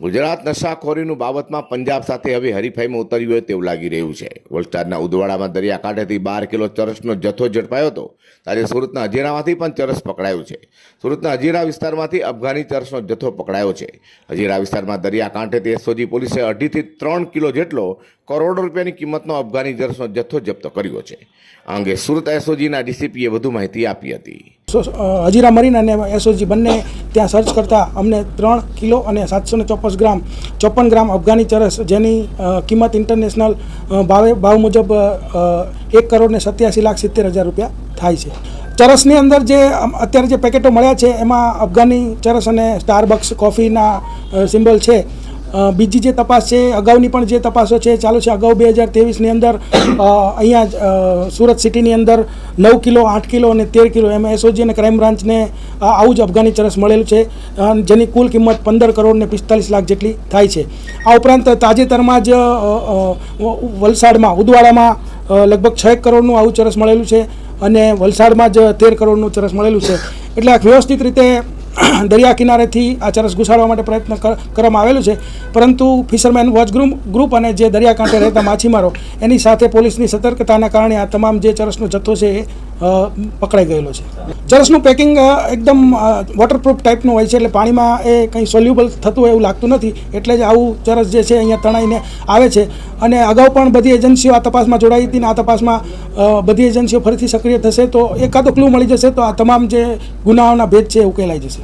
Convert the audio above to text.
ગુજરાત નશાખોરીનું બાબતમાં પંજાબ સાથે હવે હરીફાઈમાં ઉતર્યું હોય તેવું લાગી રહ્યું છે। વલસાડના ઉદવાડામાં દરિયાકાંઠેથી 12 કિલો ચરસનો જથ્થો ઝડપાયો હતો। ત્યારે સુરતના હજીરામાંથી પણ ચરસ પકડાયું છે। સુરતના હજીરા વિસ્તારમાંથી અફઘાની ચરસનો જથ્થો પકડાયો છે। હજીરા વિસ્તારમાં દરિયાકાંઠેથી એસઓજી પોલીસે 2.5 થી 3 કિલો જેટલો કરોડ રૂપિયાની કિંમતનો અફઘાની ચરસનો જથ્થો જપ્ત કર્યો છે। આ અંગે સુરત એસઓજીના ડીસીપીએ વધુ માહિતી આપી હતી। હજીરા મરીન અને એસઓજી બંને ત્યાં સર્ચ કરતાં અમને 3 કિલો અને 754 ગ્રામ અફઘાની ચરસ જેની કિંમત ઇન્ટરનેશનલ ભાવ મુજબ 1,87,70,000 રૂપિયા થાય છે। ચરસની અંદર જે અત્યારે જે પેકેટો મળ્યા છે એમાં અફઘાની ચરસ અને સ્ટારબક્સ કોફીના સિમ્બલ છે। બીજી જે તપાસ છે અગાઉની પણ જે તપાસો છે ચાલુ છે। અગાઉ 2023ની અંદર અહીંયા સુરત સિટીની અંદર 9 કિલો 8 કિલો અને 13 કિલો એમાં એસઓજી અને ક્રાઇમ બ્રાન્ચને આવું જ અફઘાની ચરસ મળેલું છે જેની કુલ કિંમત 15 કરોડ ને 45 લાખ જેટલી થાય છે। આ ઉપરાંત તાજેતરમાં જ વલસાડમાં ઉદવાડામાં લગભગ 6 કરોડનું આવું ચરસ મળેલું છે અને વલસાડમાં જ 13 કરોડનું ચરસ મળેલું છે। એટલે આ વ્યવસ્થિત રીતે દરિયા કિનારેથી આ ચરસ ઘુસાડવા માટે પ્રયત્ન કરવામાં આવેલું છે, પરંતુ ફિશરમેન વોચ ગ્રુપ અને જે દરિયાકાંઠે રહેતા માછીમારો એની સાથે પોલીસની સતર્કતાના કારણે આ તમામ જે ચરસનો જથ્થો છે એ પકડાઈ ગયેલો છે। ચરસનું પેકિંગ એકદમ વોટરપ્રૂફ ટાઈપનું હોય છે, એટલે પાણીમાં એ કંઈ સોલ્યુબલ થતું હોય એવું લાગતું નથી, એટલે જ આવું ચરસ જે છે અહીંયા તણાઈને આવે છે। અને અગાઉ પણ બધી એજન્સીઓ આ તપાસમાં જોડાઈ હતી ને આ તપાસમાં બધી એજન્સીઓ ફરીથી સક્રિય થશે તો એકાદો ક્લુ મળી જશે તો આ તમામ જે ગુનાઓના ભેદ છે એ ઉકેલાઈ જશે।